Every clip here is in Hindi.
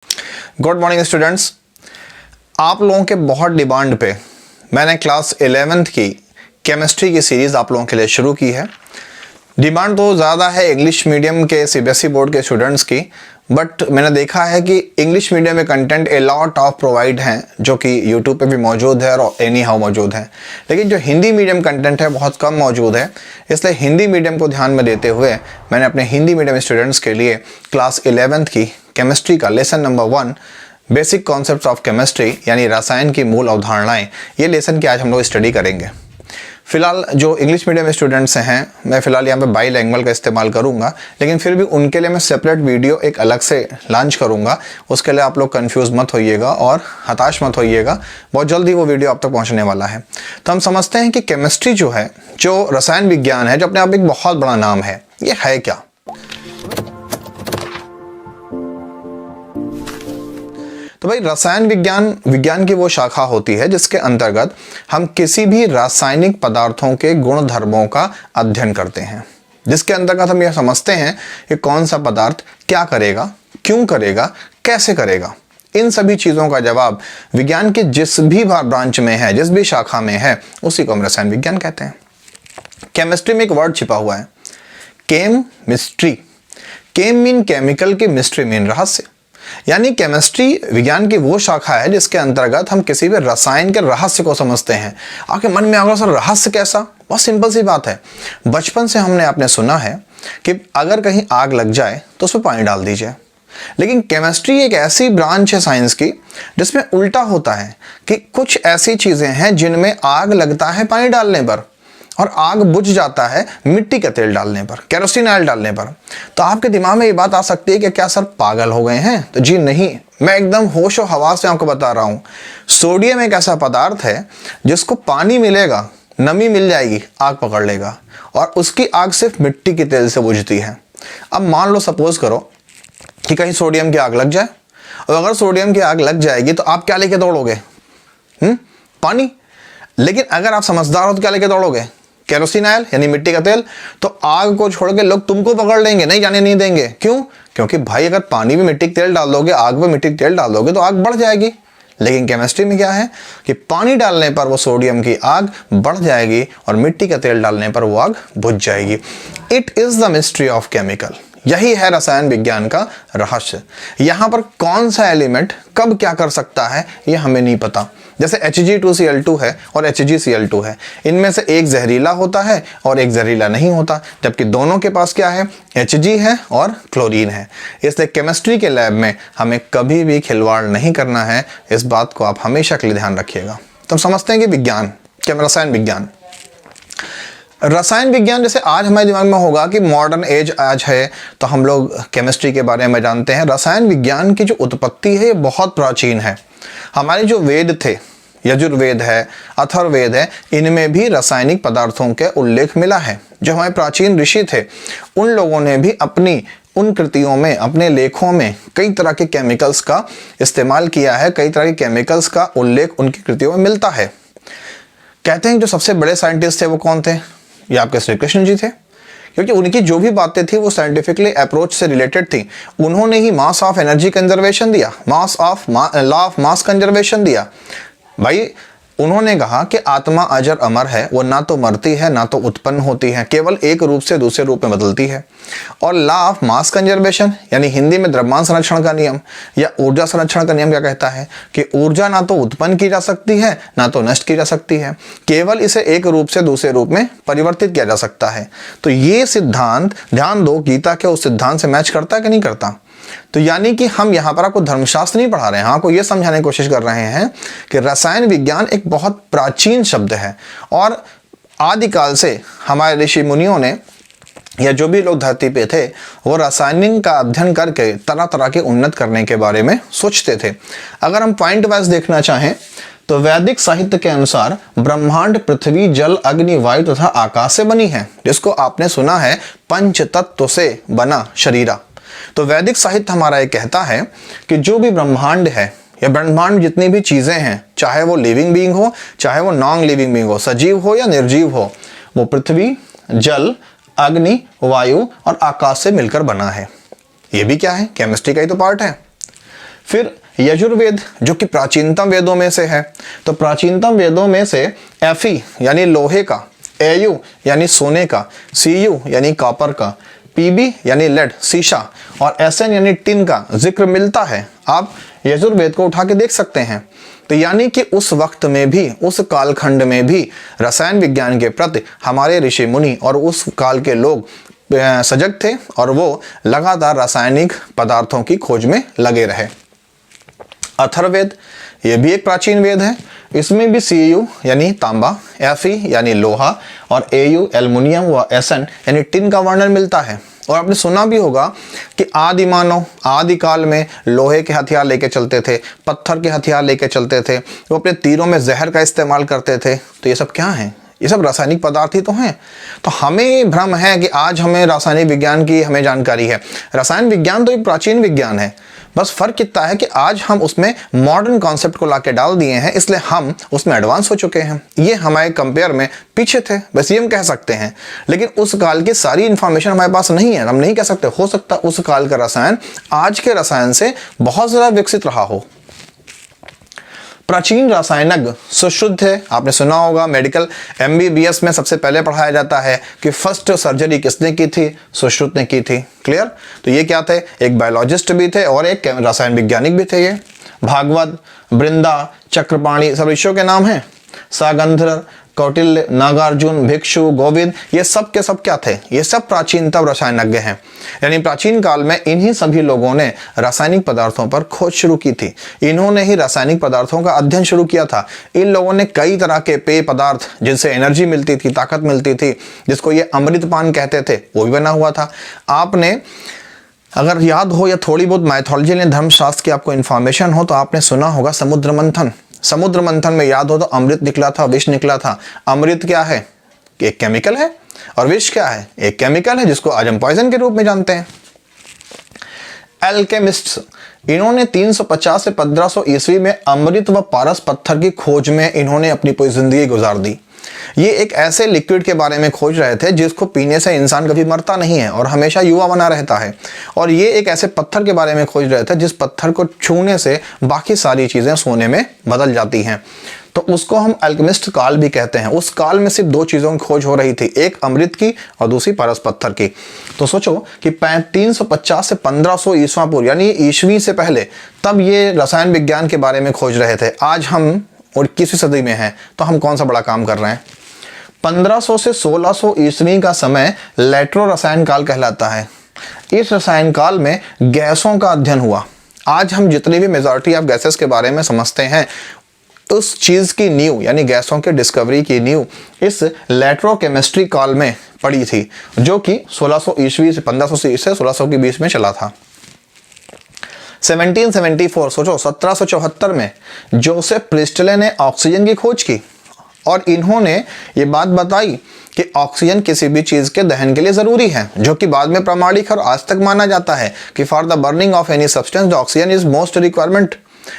Good morning students. आप लोगों के बहुत डिमांड पे मैंने क्लास 11th की केमिस्ट्री की सीरीज़ आप लोगों के लिए शुरू की है। डिमांड तो ज़्यादा है इंग्लिश मीडियम के सीबीएसई बोर्ड के स्टूडेंट्स की, बट मैंने देखा है कि इंग्लिश मीडियम में content a lot of provide हैं जो कि यूट्यूब पे भी मौजूद है और एनी हाउ मौजूद है, लेकिन जो हिंदी मीडियम कंटेंट है बहुत कम मौजूद है। इसलिए हिंदी मीडियम को ध्यान में देते हुए मैंने अपने हिंदी मीडियम स्टूडेंट्स के लिए क्लास 11th की केमिस्ट्री का lesson number 1 basic concepts of chemistry यानी रसायन की मूल अवधारणाएं, ये लेसन की आज हम लोग स्टडी करेंगे। फिलहाल जो इंग्लिश मीडियम स्टूडेंट्स हैं, मैं फ़िलहाल यहाँ पे बाईलैंग्वेज का इस्तेमाल करूँगा, लेकिन फिर भी उनके लिए मैं सेपरेट वीडियो एक अलग से लॉन्च करूँगा। उसके लिए आप लोग कंफ्यूज मत होइएगा और हताश मत होइएगा, बहुत जल्दी वो वीडियो आप तक पहुँचने वाला है। तो हम समझते हैं कि केमिस्ट्री जो है, जो रसायन विज्ञान है, जो अपने आप में एक बहुत बड़ा नाम है, ये है क्या। तो भाई रसायन विज्ञान की वो शाखा होती है जिसके अंतर्गत हम किसी भी रासायनिक पदार्थों के गुण धर्मों का अध्ययन करते हैं, जिसके अंतर्गत हम यह समझते हैं कि कौन सा पदार्थ क्या करेगा, क्यों करेगा, कैसे करेगा। इन सभी चीज़ों का जवाब विज्ञान के जिस भी ब्रांच में है, जिस भी शाखा में है, उसी को हम रसायन विज्ञान कहते हैं। केमिस्ट्री में एक वर्ड छिपा हुआ है, केम मिस्ट्री। केम मीन केमिकल की, मिस्ट्री मीन रहस्य। यानी केमिस्ट्री विज्ञान की वो शाखा है जिसके अंतर्गत हम किसी भी रसायन के रहस्य को समझते हैं। आपके मन में आएगा सर रहस्य कैसा? बहुत सिंपल सी बात है। बचपन से आपने सुना है कि अगर कहीं आग लग जाए तो उसमें पानी डाल दीजिए, लेकिन केमिस्ट्री एक ऐसी ब्रांच है साइंस की जिसमें उल्टा होता है कि कुछ ऐसी चीजें हैं जिनमें आग लगता है पानी डालने पर और आग बुझ जाता है मिट्टी का तेल डालने पर, केरोसिन ऑयल डालने पर। तो आपके दिमाग में ये बात आ सकती है कि क्या सर पागल हो गए हैं? तो जी नहीं, मैं एकदम होश और हवास से आपको बता रहा हूँ। सोडियम एक ऐसा पदार्थ है जिसको पानी मिलेगा, नमी मिल जाएगी, आग पकड़ लेगा, और उसकी आग सिर्फ मिट्टी के तेल से बुझती है। अब मान लो सपोज करो कि कहीं सोडियम की आग लग जाए, और अगर सोडियम की आग लग जाएगी तो आप क्या लेके दौड़ोगे? पानी। लेकिन अगर आप समझदार हो तो क्या लेके दौड़ोगे? केरोसिन ऑयल यानी मिट्टी का तेल। तो आग को छोड़ के लोग तुमको पकड़ लेंगे, नहीं जाने नहीं देंगे। क्यों? क्योंकि भाई अगर पानी में मिट्टी का तेल डाल दोगे, आग में मिट्टी का तेल डाल दोगे तो आग बढ़ जाएगी। लेकिन केमिस्ट्री में क्या है कि पानी डालने पर वो सोडियम की आग बढ़ जाएगी और मिट्टी का तेल डालने पर वो आग बुझ जाएगी। It is the mystery of chemical. यही है रसायन विज्ञान का रहस्य। यहाँ पर कौन सा एलिमेंट कब क्या कर सकता है ये हमें नहीं पता। जैसे Hg2Cl2 है और HgCl2 है, इनमें से एक जहरीला होता है और एक जहरीला नहीं होता, जबकि दोनों के पास क्या है? Hg है और क्लोरीन है। इसलिए केमिस्ट्री के लैब में हमें कभी भी खिलवाड़ नहीं करना है, इस बात को आप हमेशा के लिए ध्यान रखिएगा। तो हम समझते हैं कि विज्ञान क्या, रसायन विज्ञान जैसे आज हमारे दिमाग में होगा कि मॉडर्न एज आज है तो हम लोग केमिस्ट्री के बारे में जानते हैं। रसायन विज्ञान की जो उत्पत्ति है ये बहुत प्राचीन है। हमारे जो वेद थे, यजुर्वेद है, अथर्ववेद है, इनमें भी रासायनिक पदार्थों के उल्लेख मिला है। जो हमारे प्राचीन ऋषि थे उन लोगों ने भी अपनी उन कृतियों में, अपने लेखों में कई तरह के केमिकल्स का इस्तेमाल किया है, कई तरह के केमिकल्स का उल्लेख उनकी कृतियों में मिलता है। कहते हैं जो सबसे बड़े साइंटिस्ट थे वो कौन थे? ये आपके श्री कृष्ण जी थे, क्योंकि उनकी जो भी बातें थी वो साइंटिफिकली अप्रोच से रिलेटेड थी। उन्होंने ही मास ऑफ एनर्जी कंजर्वेशन दिया, लॉ ऑफ मास कंजर्वेशन दिया। भाई उन्होंने कहा कि आत्मा अजर अमर है, वो ना तो मरती है ना तो उत्पन्न होती है, केवल एक रूप से दूसरे रूप में बदलती है। और लॉ ऑफ मास कंजर्वेशन यानी हिंदी में द्रव्यमान संरक्षण का नियम या ऊर्जा संरक्षण का नियम क्या कहता है कि ऊर्जा ना तो उत्पन्न की जा सकती है ना तो नष्ट की जा सकती है, केवल इसे एक रूप से दूसरे रूप में परिवर्तित किया जा सकता है। तो ये सिद्धांत, ध्यान दो, गीता के उस सिद्धांत से मैच करता है कि नहीं करता? तो यानी कि हम यहाँ पर आपको धर्मशास्त्र नहीं पढ़ा रहे हैं, आपको यह समझाने की कोशिश कर रहे हैं कि रसायन विज्ञान एक बहुत प्राचीन शब्द है और आदिकाल से हमारे ऋषि मुनियों ने या जो भी लोग धरती पे थे वो रासायनिक का अध्ययन करके तरह तरह के उन्नत करने के बारे में सोचते थे। अगर हम पॉइंट वाइज देखना चाहें तो वैदिक साहित्य के अनुसार ब्रह्मांड पृथ्वी, जल, अग्नि, वायु तथा आकाश से बनी है, जिसको आपने सुना है पंच तत्व से बना शरीरा। तो वैदिक साहित्य हमारा ये कहता है कि जो भी ब्रह्मांड है या ब्रह्मांड में जितनी भी चीजें हैं, चाहे वो लिविंग बीइंग हो, चाहे वो नॉन लिविंग बीइंग हो, सजीव हो या निर्जीव हो, वो पृथ्वी, जल, अग्नि, वायु और आकाश से मिलकर बना है। ये भी क्या है? केमिस्ट्री का ही तो पार्ट है। फिर यजुर्वेद जो कि प्राचीनतम वेदों में से है, तो प्राचीनतम वेदों में से Fe यानी लोहे का, Au यानी सोने का, Cu यानी कॉपर का, Pb यानी लेड सीसा और Sn यानी टिन का जिक्र मिलता है। आप यजुर्वेद को उठा के देख सकते हैं। तो यानी कि उस वक्त में भी, उस कालखंड में भी रसायन विज्ञान के प्रति हमारे ऋषि मुनि और उस काल के लोग सजग थे और वो लगातार रासायनिक पदार्थों की खोज में लगे रहे। अथर्ववेद ये भी एक प्राचीन वेद है। इसमें भी Cu यानी तांबा, Fe यानी लोहा और Au एल्युमिनियम व Sn यानी टिन का वर्णन मिलता है। और आपने सुना भी होगा कि आदि मानव आदि काल में लोहे के हथियार लेके चलते थे, पत्थर के हथियार लेके चलते थे, वो अपने तीरों में जहर का इस्तेमाल करते थे। तो ये सब क्या है? ये सब रासायनिक पदार्थ ही तो हैं। तो हमें भ्रम है कि आज हमें रासायनिक विज्ञान की हमें जानकारी है। रसायन विज्ञान तो एक प्राचीन विज्ञान है, बस फर्क इतना है कि आज हम उसमें मॉडर्न कॉन्सेप्ट को लाके डाल दिए हैं, इसलिए हम उसमें एडवांस हो चुके हैं। ये हमारे कंपेयर में पीछे थे, बस ये हम कह सकते हैं। लेकिन उस काल की सारी इंफॉर्मेशन हमारे पास नहीं है, हम नहीं कह सकते। हो सकता है उस काल का रसायन आज के रसायन से बहुत ज़्यादा विकसित रहा हो। प्राचीन रसायनज्ञ सुश्रुत है। आपने सुना होगा मेडिकल MBBS में सबसे पहले पढ़ाया जाता है कि फर्स्ट सर्जरी किसने की थी? सुश्रुत ने की थी। क्लियर? तो ये क्या थे? एक बायोलॉजिस्ट भी थे और एक रसायन वैज्ञानिक भी थे। ये भागवत, वृंदा, चक्रपाणी सब ऋषियों के नाम हैं। सागंधर, कौटिल्य, नागार्जुन, भिक्षु, गोविंद, ये सब के सब क्या थे? ये सब प्राचीनतम रसायनज्ञ हैं। यानी प्राचीन काल में इन्हीं सभी लोगों ने रासायनिक पदार्थों पर खोज शुरू की थी। इन्होंने ही रासायनिक पदार्थों का अध्ययन शुरू किया था। इन लोगों ने कई तरह के पेय पदार्थ जिनसे एनर्जी मिलती थी, ताकत मिलती थी, जिसको ये अमृतपान कहते थे, वो भी बना हुआ था। आपने अगर याद हो या थोड़ी बहुत माइथोलॉजी ने धर्मशास्त्र की आपको इन्फॉर्मेशन हो तो आपने सुना होगा समुद्र मंथन। समुद्र मंथन में याद हो तो अमृत निकला था, विष निकला था। अमृत क्या है? एक केमिकल है। और विष क्या है? एक केमिकल है जिसको आज हम पॉइजन के रूप में जानते हैं। एल्केमिस्ट्स इन्होंने 350 से 1500 ईस्वी में अमृत व पारस पत्थर की खोज में इन्होंने अपनी पूरी जिंदगी गुजार दी। ये एक ऐसे लिक्विड के बारे में खोज रहे थे जिसको पीने से इंसान कभी मरता नहीं है और हमेशा युवा बना रहता है। और ये एक ऐसे पत्थर के बारे में खोज रहे थे जिस पत्थर को छूने से बाकी सारी चीजें सोने में बदल जाती हैं। तो उसको हम अल्केमिस्ट काल भी कहते हैं। उस काल में सिर्फ दो चीज़ों की खोज हो रही थी, एक अमृत की और दूसरी पारस पत्थर की। तो सोचो कि 350 से 1500 ईस्वा पूर्व यानी ईस्वी से पहले तब ये रसायन विज्ञान के बारे में खोज रहे थे। आज हम 21वीं सदी में हैं तो हम कौन सा बड़ा काम कर रहे हैं? 1500 से 1600 ईस्वी का समय लेट्रो रसायन काल कहलाता है। इस रसायन काल में गैसों का अध्ययन हुआ। आज हम जितनी भी मेजॉरिटी ऑफ गैसेस के बारे में समझते हैं, उस चीज़ की नींव यानी गैसों के डिस्कवरी की नींव इस इलेक्ट्रोकेमिस्ट्री काल में पड़ी थी, जो कि 1600 ईस्वी से 1500 से 1600 के बीच में चला था। 1774 सोचो 1774 में जोसेफ प्रिस्टले ने ऑक्सीजन की खोज की और इन्होंने ये बात बताई कि ऑक्सीजन किसी भी चीज़ के दहन के लिए ज़रूरी है, जो कि बाद में प्रामाणिक और आज तक माना जाता है कि for the burning of any substance the oxygen is most requirement.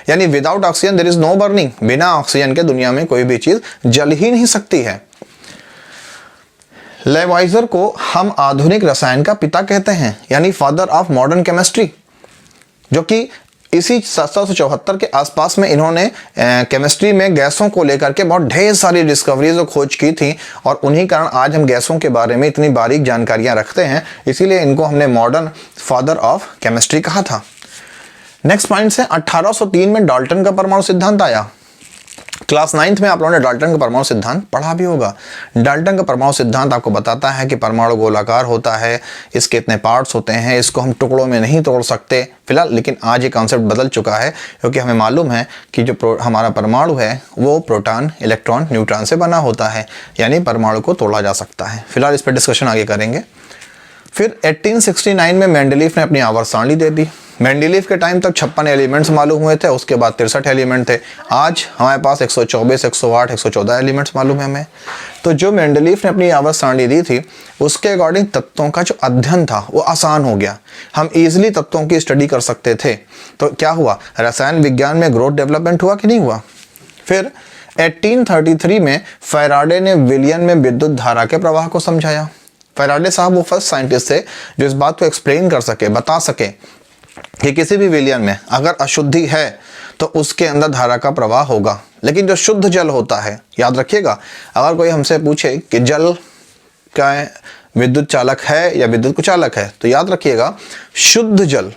यानी without oxygen there is no burning. बिना ऑक्सीजन के दुनिया में कोई भी चीज़ जल ही नहीं सकती है। लेवाइजर को हम आधुनिक रसायन का पिता कहते हैं, यानी फादर ऑफ मॉडर्न केमिस्ट्री, जो कि इसी 1774 के आसपास में इन्होंने केमिस्ट्री में गैसों को लेकर के बहुत ढेर सारी डिस्कवरीज और खोज की थी और उन्हीं कारण आज हम गैसों के बारे में इतनी बारीक जानकारियां रखते हैं। इसीलिए इनको हमने मॉडर्न फादर ऑफ केमिस्ट्री कहा था। नेक्स्ट पॉइंट है 1803 में डाल्टन का परमाणु सिद्धांत आया। क्लास 9th में आप लोगों ने डाल्टन का परमाणु सिद्धांत पढ़ा भी होगा। डाल्टन का परमाणु सिद्धांत आपको बताता है कि परमाणु गोलाकार होता है, इसके इतने पार्ट्स होते हैं, इसको हम टुकड़ों में नहीं तोड़ सकते फिलहाल, लेकिन आज ये कॉन्सेप्ट बदल चुका है क्योंकि हमें मालूम है कि जो हमारा परमाणु है वो प्रोटॉन, इलेक्ट्रॉन, न्यूट्रॉन से बना होता है, यानी परमाणु को तोड़ा जा सकता है। फिलहाल इस पर डिस्कशन आगे करेंगे। फिर 1869 में मेंडलीफ ने अपनी आवर्त सारणी दे दी। मेंडलीफ के टाइम तक 56 एलिमेंट्स मालूम हुए थे, उसके बाद 63 एलिमेंट थे। आज हमारे पास 124, 108, 114 एलिमेंट्स मालूम है हमें। तो जो मेंडलीफ ने अपनी आवर्त सारणी दी थी उसके अकॉर्डिंग तत्वों का जो अध्ययन था वो आसान हो गया। हम इजीली तत्वों की स्टडी कर सकते थे। तो क्या हुआ? रसायन विज्ञान में ग्रोथ डेवलपमेंट हुआ कि नहीं हुआ? फिर 1833 में फैराडे ने विलियन में विद्युत धारा के प्रवाह को समझाया। फैराडे साहब वो फर्स्ट साइंटिस्ट थे जो इस बात को एक्सप्लेन कर सके, बता सके कि किसी भी विलयन में अगर अशुद्धि है तो उसके अंदर धारा का प्रवाह होगा, लेकिन जो शुद्ध जल होता है, याद रखिएगा, अगर कोई हमसे पूछे कि जल क्या विद्युत चालक है या विद्युत कुचालक है, तो याद रखिएगा शुद्ध जल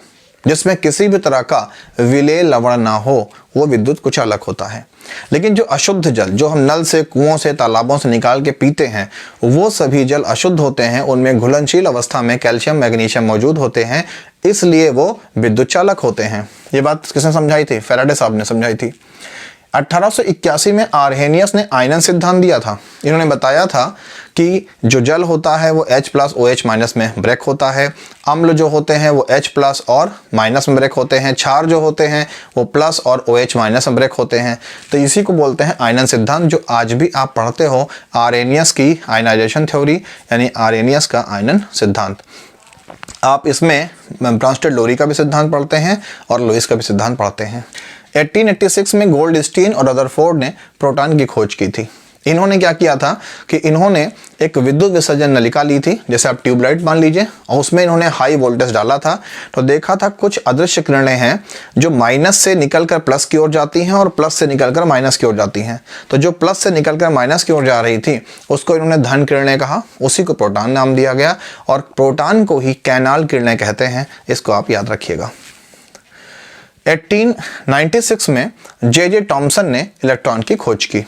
जिसमें किसी भी तरह का विलेय लवण ना हो वो विद्युत कुचालक होता है। लेकिन जो अशुद्ध जल जो हम नल से, कुओं से, तालाबों से निकाल के पीते हैं, वो सभी जल अशुद्ध होते हैं। उनमें घुलनशील अवस्था में कैल्शियम, मैग्नीशियम मौजूद होते हैं, इसलिए वो विद्युत चालक होते हैं। ये बात किसने समझाई थी? फैराडे साहब ने समझाई थी। 1881 में आर्हेनियस ने आयनन सिद्धांत दिया था। इन्होंने बताया था कि जो जल होता है वो H+ OH- में ब्रेक होता है, अम्ल जो होते हैं वो H+ और माइनस में ब्रेक होते हैं, क्षार जो होते हैं वो प्लस और OH- में ब्रेक होते हैं। तो इसी को बोलते हैं आयनन सिद्धांत, जो आज भी आप पढ़ते हो, आर्हेनियस की आयनाइजेशन थ्योरी, यानी आर्हेनियस का आयनन सिद्धांत। आप इसमें ब्रॉन्स्टेड लोरी का भी सिद्धांत पढ़ते हैं और लुईस का भी सिद्धांत पढ़ते हैं। 1886 में गोल्डस्टीन और रदरफोर्ड ने प्रोटॉन की खोज की थी। इन्होंने क्या किया था कि इन्होंने एक विद्युत विसर्जन नलिका ली थी, जैसे आप ट्यूबलाइट मान लीजिए, और उसमें इन्होंने हाई वोल्टेज डाला था। तो देखा था कुछ अदृश्य किरणें हैं जो माइनस से निकलकर प्लस की ओर जाती हैं और प्लस से निकलकर माइनस की ओर जाती हैं। तो जो प्लस से निकलकर माइनस की ओर जा रही थी उसको इन्होंने धन किरणें कहा, उसी को प्रोटॉन नाम दिया गया, और प्रोटॉन को ही कैनाल किरणें कहते हैं। इसको आप याद रखिएगा। 1896 में जे टॉमसन ने इलेक्ट्रॉन की खोज की,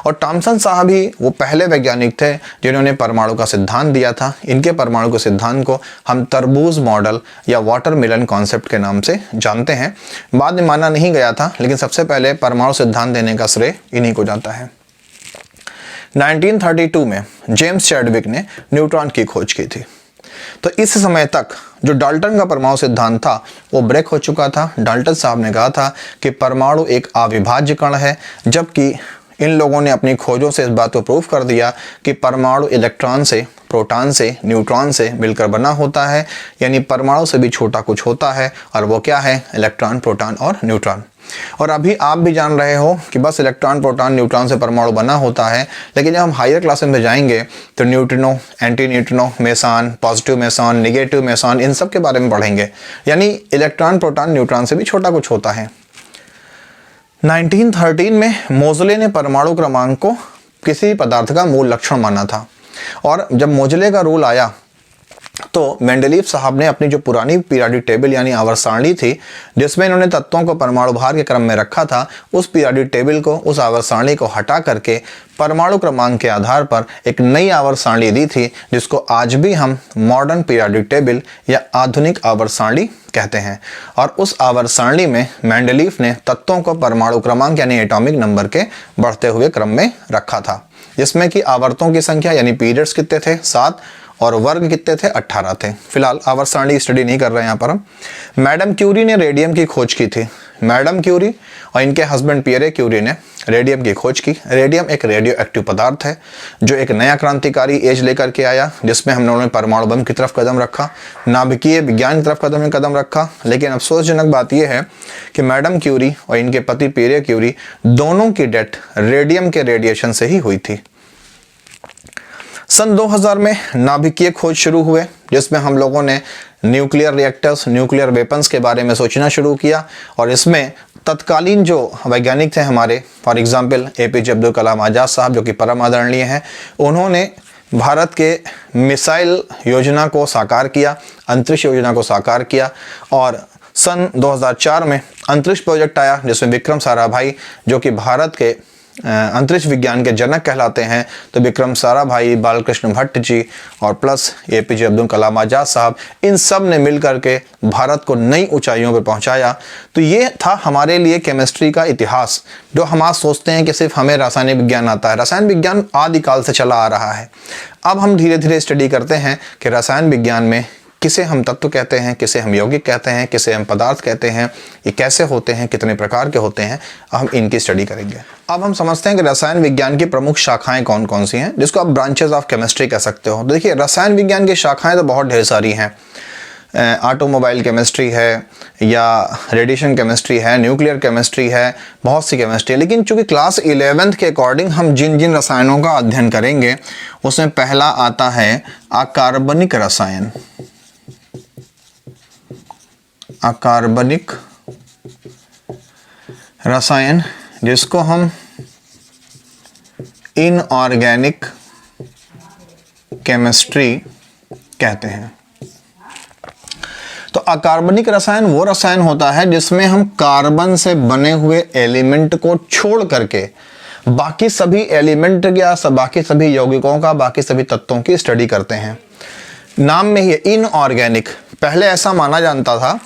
और टॉमसन साहब ही वो पहले वैज्ञानिक थे जिन्होंने परमाणु का सिद्धांत दिया था। इनके परमाणु के सिद्धांत को हम तरबूज मॉडल या वाटरमेलन कॉन्सेप्ट के नाम से जानते हैं। बाद में माना नहीं गया था, लेकिन सबसे पहले परमाणु सिद्धांत देने का श्रेय इन्हीं को जाता है। 1932 में जेम्स चैडविक ने न्यूट्रॉन की खोज की थी। तो इस समय तक जो डाल्टन का परमाणु सिद्धांत था वो ब्रेक हो चुका था। डाल्टन साहब ने कहा था कि परमाणु एक अविभाज्य कण है, जबकि इन लोगों ने अपनी खोजों से इस बात को प्रूव कर दिया कि परमाणु इलेक्ट्रॉन से, प्रोटॉन से, न्यूट्रॉन से मिलकर बना होता है, यानी परमाणु से भी छोटा कुछ होता है, और वो क्या है? इलेक्ट्रॉन, प्रोटॉन और न्यूट्रॉन। और अभी आप भी जान रहे हो कि बस इलेक्ट्रॉन, प्रोटॉन, न्यूट्रॉन से परमाणु बना होता है, लेकिन जब हम हायर क्लासेस में जाएंगे तो neutrino, anti neutrino, meson, positive meson, negative meson, इन सब के बारे में पढ़ेंगे। यानी इलेक्ट्रॉन, प्रोटॉन, न्यूट्रॉन से भी छोटा कुछ होता है। 1913 में मोज़ले ने परमाणु क्रमांक को किसी पदार्थ का मूल लक्षण माना था, और जब मोज़ले का रूल आया तो मेंडलीव साहब ने अपनी जो पुरानी पीरियोडिक टेबल यानी आवर्त सारणी थी, जिसमें इन्होंने तत्वों को परमाणु भार के क्रम में रखा था, उस पीरियोडिक टेबल को, उस आवर्त सारणी को हटा करके परमाणु क्रमांक के आधार पर एक नई आवर्त सारणी दी थी, जिसको आज भी हम मॉडर्न पीरियोडिक टेबल या आधुनिक आवर्त सारणी कहते हैं। और उस आवर्त सारणी में मेंडलीव ने तत्वों को परमाणु क्रमांक यानी एटॉमिक नंबर के बढ़ते हुए क्रम में रखा था, जिसमें कि आवर्तों की संख्या यानी पीरियड्स कितने थे? 7, और वर्ग कितने थे? 18 थे। फिलहाल आवर्त सारणी स्टडी नहीं कर रहे हैं यहाँ पर हम। मैडम क्यूरी ने रेडियम की खोज की थी। मैडम क्यूरी और इनके हस्बैंड पियरे क्यूरी ने रेडियम की खोज की। रेडियम एक रेडियो एक्टिव पदार्थ है जो एक नया क्रांतिकारी एज लेकर के आया, जिसमें हम लोगों ने परमाणु बम की तरफ कदम रखा, नाभिकीय विज्ञान की तरफ कदम रखा। लेकिन अफसोसजनक बात यह है कि मैडम क्यूरी और इनके पति पियरे क्यूरी दोनों की डेथ रेडियम के रेडिएशन से ही हुई थी। सन 2000 में नाभिकीय खोज शुरू हुए, जिसमें हम लोगों ने न्यूक्लियर रिएक्टर्स, न्यूक्लियर वेपन्स के बारे में सोचना शुरू किया, और इसमें तत्कालीन जो वैज्ञानिक थे हमारे, for example APJ Abdul Kalam Azad साहब, जो कि परम आदरणीय हैं, उन्होंने भारत के मिसाइल योजना को साकार किया, अंतरिक्ष योजना को साकार किया। और सन 2004 में अंतरिक्ष प्रोजेक्ट आया, जिसमें विक्रम साराभाई, जो कि भारत के अंतरिक्ष विज्ञान के जनक कहलाते हैं, तो विक्रम साराभाई, बालकृष्ण भट्ट जी और प्लस APJ अब्दुल कलाम आज़ाद साहब, इन सब ने मिलकर के भारत को नई ऊंचाइयों पर पहुंचाया। तो ये था हमारे लिए केमिस्ट्री का इतिहास, जो हम आज सोचते हैं कि सिर्फ हमें रासायनिक विज्ञान आता है। रसायन विज्ञान आदिकाल से चला आ रहा है। अब हम धीरे धीरे स्टडी करते हैं कि रसायन विज्ञान में किसे हम तत्व कहते हैं, किसे हम यौगिक कहते हैं, किसे हम पदार्थ कहते हैं, ये कैसे होते हैं, कितने प्रकार के होते हैं, हम इनकी स्टडी करेंगे। अब हम समझते हैं कि रसायन विज्ञान की प्रमुख शाखाएं कौन कौन सी हैं, जिसको आप ब्रांचेस ऑफ केमिस्ट्री कह सकते हो। तो देखिए, रसायन विज्ञान की शाखाएं तो बहुत ढेर सारी हैं। ऑटोमोबाइल केमिस्ट्री है, या रेडिएशन केमिस्ट्री है, न्यूक्लियर केमिस्ट्री है, बहुत सी केमिस्ट्री है। लेकिन चूंकि क्लास 11th के अकॉर्डिंग हम जिन जिन रसायनों का अध्ययन करेंगे, उसमें पहला आता है अकार्बनिक रसायन। अकार्बनिक रसायन, जिसको हम इनऑर्गेनिक केमिस्ट्री कहते हैं। तो अकार्बनिक रसायन वो रसायन होता है जिसमें हम कार्बन से बने हुए एलिमेंट को छोड़ करके बाकी सभी एलिमेंट या बाकी सभी यौगिकों का, बाकी सभी तत्वों की स्टडी करते हैं। नाम में ही इनऑर्गेनिक, पहले ऐसा माना जाता था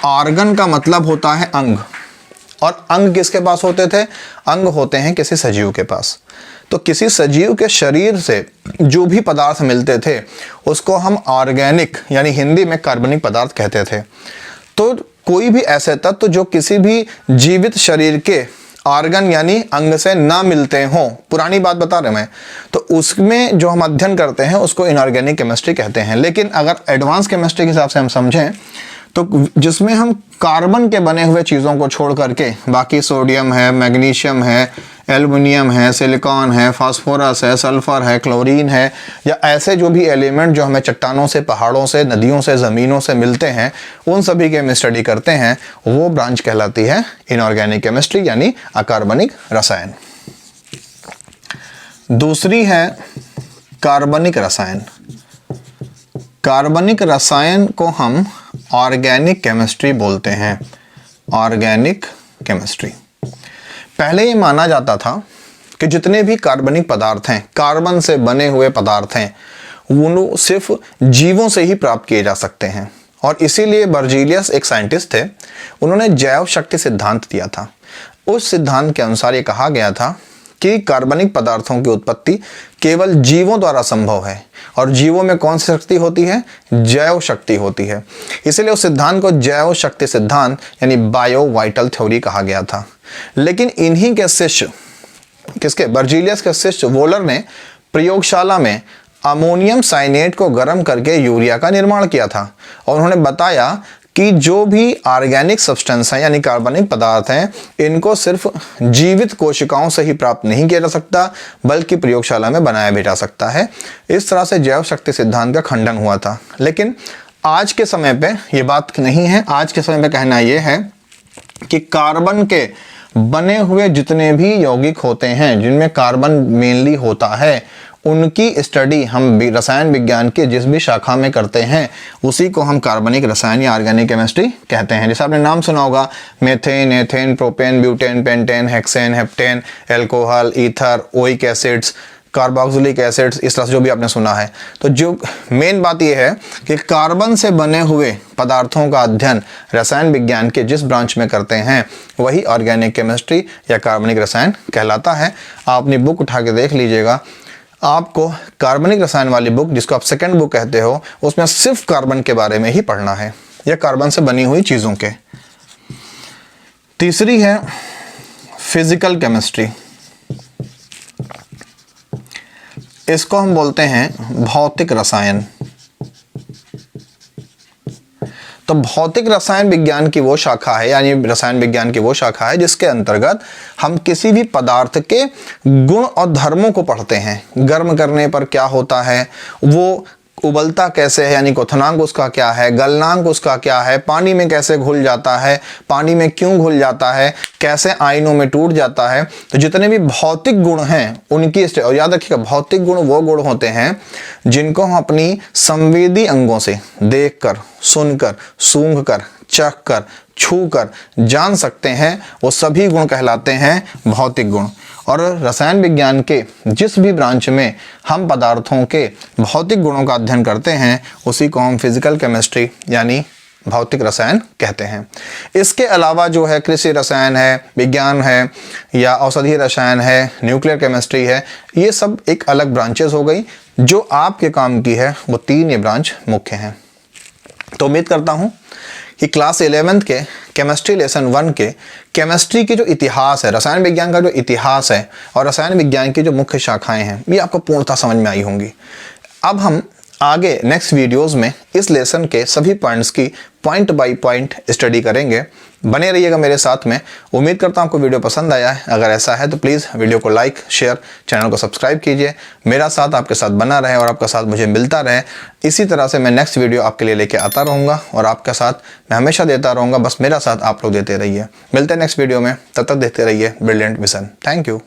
ऑर्गन का मतलब होता है अंग, और अंग किसके पास होते थे? अंग होते हैं किसी सजीव के पास। तो किसी सजीव के शरीर से जो भी पदार्थ मिलते थे उसको हम ऑर्गेनिक यानी हिंदी में कार्बनिक पदार्थ कहते थे। तो कोई भी ऐसे तत्व जो किसी भी जीवित शरीर के ऑर्गन यानी अंग से ना मिलते हों, पुरानी बात बता रहे मैं, तो उसमें जो हम अध्ययन करते हैं उसको इनऑर्गेनिक केमिस्ट्री कहते हैं। लेकिन अगर एडवांस केमिस्ट्री के हिसाब से हम समझें तो जिसमें हम कार्बन के बने हुए चीज़ों को छोड़ करके बाकी सोडियम है, मैग्नीशियम है, एल्युमिनियम है, सिलिकॉन है, फास्फोरस है, सल्फर है, क्लोरीन है, या ऐसे जो भी एलिमेंट जो हमें चट्टानों से, पहाड़ों से, नदियों से, ज़मीनों से मिलते हैं, उन सभी की हम स्टडी करते हैं, वो ब्रांच कहलाती है इनऑर्गेनिक केमिस्ट्री यानी अकार्बनिक रसायन। दूसरी है कार्बनिक रसायन। कार्बनिक रसायन को हम ऑर्गेनिक केमिस्ट्री बोलते हैं। ऑर्गेनिक केमिस्ट्री, पहले ये माना जाता था कि जितने भी कार्बनिक पदार्थ हैं, कार्बन से बने हुए पदार्थ हैं, वो सिर्फ जीवों से ही प्राप्त किए जा सकते हैं। और इसीलिए बर्जीलियस एक साइंटिस्ट थे, उन्होंने जैव शक्ति सिद्धांत दिया था। उस सिद्धांत के अनुसार ये कहा गया था कि कार्बनिक पदार्थों की उत्पत्ति केवल जीवों द्वारा संभव है, और जीवों में कौन सी शक्ति होती है? जैव शक्ति होती है। इसलिए उस सिद्धांत को जैव शक्ति सिद्धांत यानी बायो वाइटल थ्योरी कहा गया था। लेकिन इन्हीं के शिष्य, किसके? बर्जीलियस के शिष्य वोलर ने प्रयोगशाला में अमोनियम साइनेट को गर्म करके यूरिया का निर्माण किया था, और उन्होंने बताया कि जो भी ऑर्गेनिक सब्सटेंस हैं यानी कार्बनिक पदार्थ हैं, इनको सिर्फ जीवित कोशिकाओं से ही प्राप्त नहीं किया जा सकता, बल्कि प्रयोगशाला में बनाया भी जा सकता है। इस तरह से जैव शक्ति सिद्धांत का खंडन हुआ था। लेकिन आज के समय पे ये बात नहीं है। आज के समय पे कहना ये है कि कार्बन के बने हुए जितने भी यौगिक होते हैं, जिनमें कार्बन मेनली होता है, उनकी स्टडी हम रसायन विज्ञान के जिस भी शाखा में करते हैं, उसी को हम कार्बनिक रसायन या ऑर्गेनिक केमिस्ट्री कहते हैं। जैसे आपने नाम सुना होगा, methane, ethane, propane, butane, pentane, hexane, heptane, alcohol, ether, oic acids, carboxylic acids, इस तरह से जो भी आपने सुना है। तो जो मेन बात यह है कि कार्बन से बने हुए पदार्थों का अध्ययन रसायन विज्ञान के जिस ब्रांच में करते हैं, वही ऑर्गेनिक केमिस्ट्री या कार्बनिक रसायन कहलाता है। आप अपनी बुक उठा के देख लीजिएगा, आपको कार्बनिक रसायन वाली बुक, जिसको आप सेकंड बुक कहते हो, उसमें सिर्फ कार्बन के बारे में ही पढ़ना है या कार्बन से बनी हुई चीज़ों के। तीसरी है फिजिकल केमिस्ट्री। इसको हम बोलते हैं भौतिक रसायन। तो भौतिक रसायन विज्ञान की वो शाखा है, यानी रसायन विज्ञान की वो शाखा है जिसके अंतर्गत हम किसी भी पदार्थ के गुण और धर्मों को पढ़ते हैं। गर्म करने पर क्या होता है, वो उबलता कैसे है यानी क्वथनांक उसका क्या है, गलनांक उसका क्या है, पानी में कैसे घुल जाता है, पानी में क्यों घुल जाता है, कैसे आयनों में टूट जाता है। तो जितने भी भौतिक गुण हैं उनकी, और याद रखिएगा भौतिक गुण वो गुण होते हैं जिनको हम अपनी संवेदी अंगों से देखकर, सुनकर, सूंघकर, चखकर, छूकर जान सकते हैं, वो सभी गुण कहलाते हैं भौतिक गुण। और रसायन विज्ञान के जिस भी ब्रांच में हम पदार्थों के भौतिक गुणों का अध्ययन करते हैं, उसी को हम फिजिकल केमिस्ट्री यानी भौतिक रसायन कहते हैं। इसके अलावा जो है कृषि रसायन है, विज्ञान है, या औषधीय रसायन है, न्यूक्लियर केमिस्ट्री है, ये सब एक अलग ब्रांचेस हो गई। जो आपके काम की है वो 3 ये ब्रांच मुख्य हैं। तो उम्मीद करता हूँ कि क्लास 11th के केमिस्ट्री लेसन 1 के केमिस्ट्री की जो इतिहास है, रसायन विज्ञान का जो इतिहास है और रसायन विज्ञान की जो मुख्य शाखाएं हैं, ये आपको पूर्णतः समझ में आई होंगी। अब हम आगे नेक्स्ट वीडियोस में इस लेसन के सभी पॉइंट्स की पॉइंट बाय पॉइंट स्टडी करेंगे, बने रहिएगा मेरे साथ में। उम्मीद करता हूँ आपको वीडियो पसंद आया है। अगर ऐसा है तो प्लीज़ वीडियो को लाइक, शेयर, चैनल को सब्सक्राइब कीजिए। मेरा साथ आपके साथ बना रहे और आपका साथ मुझे मिलता रहे। इसी तरह से मैं नेक्स्ट वीडियो आपके लिए लेके आता रहूँगा और आपका साथ मैं हमेशा देता रहूँगा। बस मेरा साथ आप लोग देते रहिए। मिलते हैं नेक्स्ट वीडियो में, तब तक देखते रहिए ब्रिलियंट मिशन। Thank you.